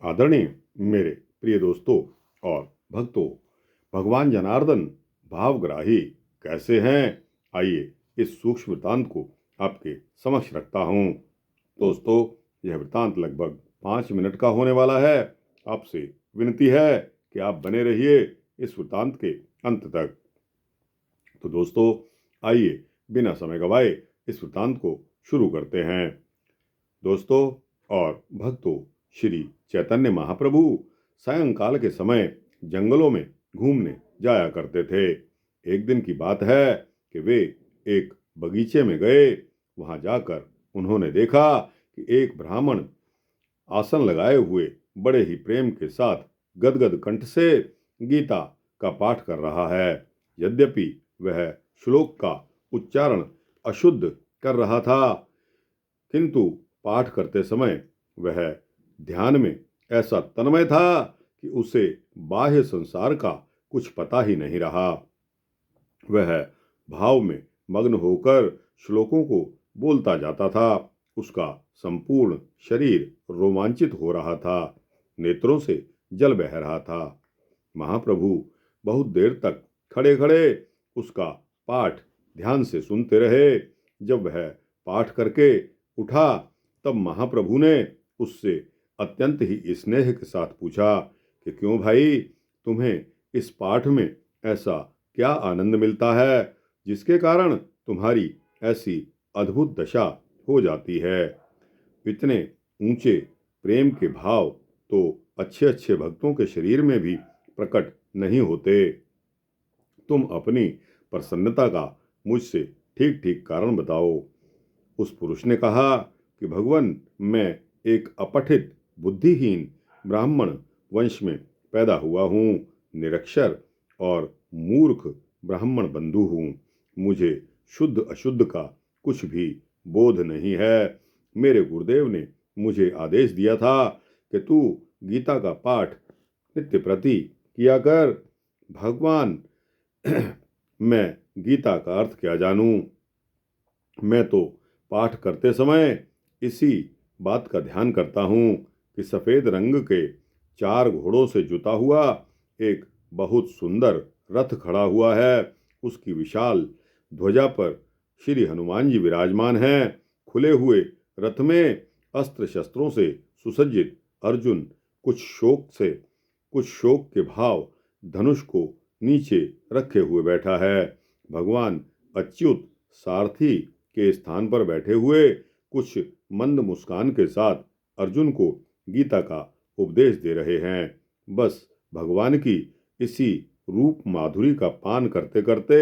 आदरणीय मेरे प्रिय दोस्तों और भक्तों, भगवान जनार्दन भावग्राही कैसे हैं? आइए इस सूक्ष्म वृत्तांत को आपके समक्ष रखता हूँ। दोस्तों, यह वृत्तांत लगभग 5 मिनट का होने वाला है। आपसे विनती है कि आप बने रहिए इस वृत्तांत के अंत तक। तो दोस्तों, आइए बिना समय गवाए इस वृत्तांत को शुरू करते हैं। दोस्तों और भक्तों, श्री चैतन्य महाप्रभु सायंकाल के समय जंगलों में घूमने जाया करते थे। एक दिन की बात है कि वे एक बगीचे में गए। वहां जाकर उन्होंने देखा कि एक ब्राह्मण आसन लगाए हुए बड़े ही प्रेम के साथ गदगद कंठ से गीता का पाठ कर रहा है। यद्यपि वह श्लोक का उच्चारण अशुद्ध कर रहा था, किंतु पाठ करते समय वह ध्यान में ऐसा तन्मय था कि उसे बाह्य संसार का कुछ पता ही नहीं रहा। वह भाव में मग्न होकर श्लोकों को बोलता जाता था। उसका संपूर्ण शरीर रोमांचित हो रहा था, नेत्रों से जल बह रहा था। महाप्रभु बहुत देर तक खड़े खड़े उसका पाठ ध्यान से सुनते रहे। जब वह पाठ करके उठा, तब महाप्रभु ने उससे अत्यंत ही स्नेह के साथ पूछा कि क्यों भाई, तुम्हें इस पाठ में ऐसा क्या आनंद मिलता है जिसके कारण तुम्हारी ऐसी अद्भुत दशा हो जाती है? इतने ऊंचे प्रेम के भाव तो अच्छे अच्छे भक्तों के शरीर में भी प्रकट नहीं होते। तुम अपनी प्रसन्नता का मुझसे ठीक ठीक कारण बताओ। उस पुरुष ने कहा कि भगवान, मैं एक अपठित बुद्धिहीन ब्राह्मण वंश में पैदा हुआ हूँ। निरक्षर और मूर्ख ब्राह्मण बंधु हूँ। मुझे शुद्ध अशुद्ध का कुछ भी बोध नहीं है। मेरे गुरुदेव ने मुझे आदेश दिया था कि तू गीता का पाठ नित्य प्रति किया कर। भगवान, मैं गीता का अर्थ क्या जानूं? मैं तो पाठ करते समय इसी बात का ध्यान करता हूँ कि सफेद रंग के 4 घोड़ों से जुता हुआ एक बहुत सुंदर रथ खड़ा हुआ है। उसकी विशाल ध्वजा पर श्री हनुमान जी विराजमान हैं। खुले हुए रथ में अस्त्र शस्त्रों से सुसज्जित अर्जुन कुछ शोक के भाव धनुष को नीचे रखे हुए बैठा है। भगवान अच्युत सारथी के स्थान पर बैठे हुए कुछ मंद मुस्कान के साथ अर्जुन को गीता का उपदेश दे रहे हैं। बस भगवान की इसी रूप माधुरी का पान करते करते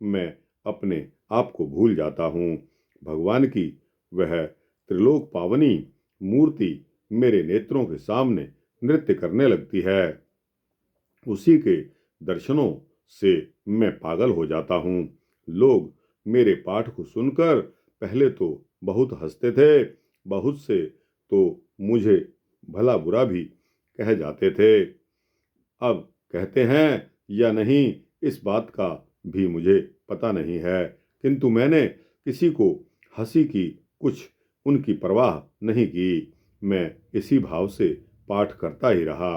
मैं अपने आप को भूल जाता हूँ। भगवान की वह त्रिलोक पावनी मूर्ति मेरे नेत्रों के सामने नृत्य करने लगती है। उसी के दर्शनों से मैं पागल हो जाता हूँ। लोग मेरे पाठ को सुनकर पहले तो बहुत हंसते थे, बहुत से तो मुझे भला बुरा भी कह जाते थे। अब कहते हैं या नहीं, इस बात का भी मुझे पता नहीं है, किंतु मैंने किसी को हंसी की कुछ उनकी परवाह नहीं की। मैं इसी भाव से पाठ करता ही रहा।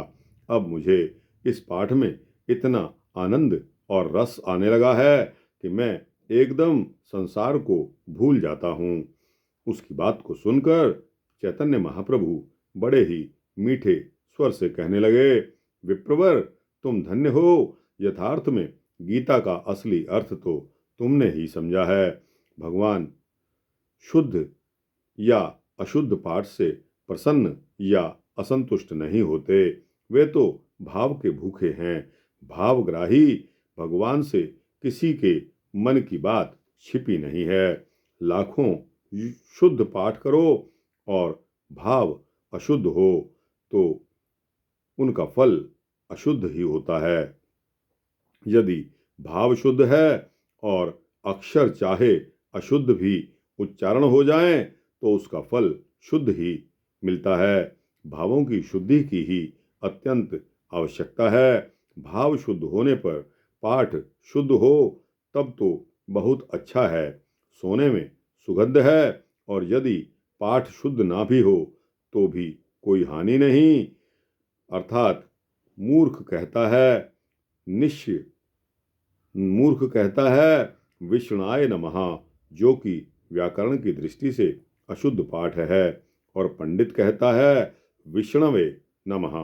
अब मुझे इस पाठ में इतना आनंद और रस आने लगा है कि मैं एकदम संसार को भूल जाता हूँ। उसकी बात को सुनकर चैतन्य महाप्रभु बड़े ही मीठे स्वर से कहने लगे, विप्रवर, तुम धन्य हो। यथार्थ में गीता का असली अर्थ तो तुमने ही समझा है। भगवान शुद्ध या अशुद्ध पाठ से प्रसन्न या असंतुष्ट नहीं होते। वे तो भाव के भूखे हैं। भावग्राही भगवान से किसी के मन की बात छिपी नहीं है। लाखों शुद्ध पाठ करो और भाव अशुद्ध हो तो उनका फल अशुद्ध ही होता है। यदि भाव शुद्ध है और अक्षर चाहे अशुद्ध भी उच्चारण हो जाए तो उसका फल शुद्ध ही मिलता है। भावों की शुद्धि की ही अत्यंत आवश्यकता है। भाव शुद्ध होने पर पाठ शुद्ध हो तब तो बहुत अच्छा है, सोने में सुगंध है। और यदि पाठ शुद्ध ना भी हो तो भी कोई हानि नहीं। अर्थात मूर्ख कहता है निश्चय मूर्ख कहता है विष्णाय नमः, जो कि व्याकरण की दृष्टि से अशुद्ध पाठ है, और पंडित कहता है विष्णवे नमः।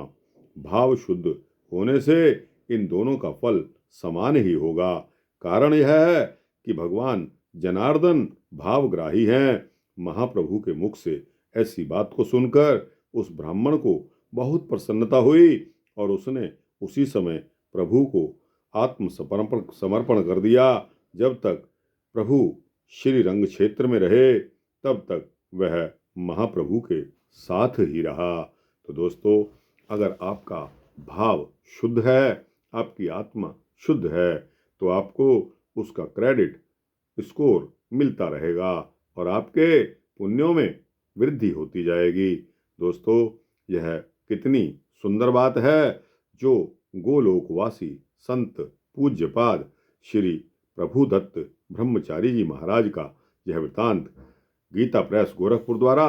भाव शुद्ध होने से इन दोनों का फल समान ही होगा। कारण यह है कि भगवान जनार्दन भावग्राही हैं। महाप्रभु के मुख से ऐसी बात को सुनकर उस ब्राह्मण को बहुत प्रसन्नता हुई और उसने उसी समय प्रभु को आत्म समर्पण कर दिया। जब तक प्रभु श्री रंग क्षेत्र में रहे तब तक वह महाप्रभु के साथ ही रहा। तो दोस्तों, अगर आपका भाव शुद्ध है, आपकी आत्मा शुद्ध है, तो आपको उसका क्रेडिट स्कोर मिलता रहेगा और आपके पुण्यों में वृद्धि होती जाएगी। दोस्तों, यह कितनी सुंदर बात है जो गोलोकवासी संत पूज्यपाद श्री प्रभुदत्त ब्रह्मचारी जी महाराज का यह वृतांत गीता प्रेस गोरखपुर द्वारा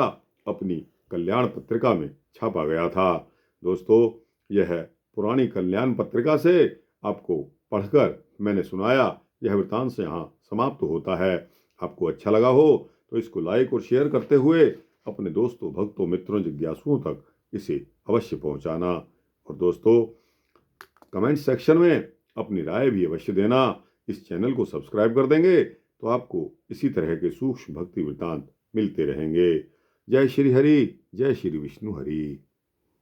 अपनी कल्याण पत्रिका में छापा गया था। दोस्तों, यह पुरानी कल्याण पत्रिका से आपको पढ़कर मैंने सुनाया। यह वृतांत यहाँ समाप्त होता है। आपको अच्छा लगा हो तो इसको लाइक और शेयर करते हुए अपने दोस्तों, भक्तों, मित्रों, जिज्ञासुओं तक इसे अवश्य पहुंचाना। और दोस्तों, कमेंट सेक्शन में अपनी राय भी अवश्य देना। इस चैनल को सब्सक्राइब कर देंगे तो आपको इसी तरह के सूक्ष्म भक्ति वृतांत मिलते रहेंगे। जय श्री हरि, जय श्री विष्णु हरि।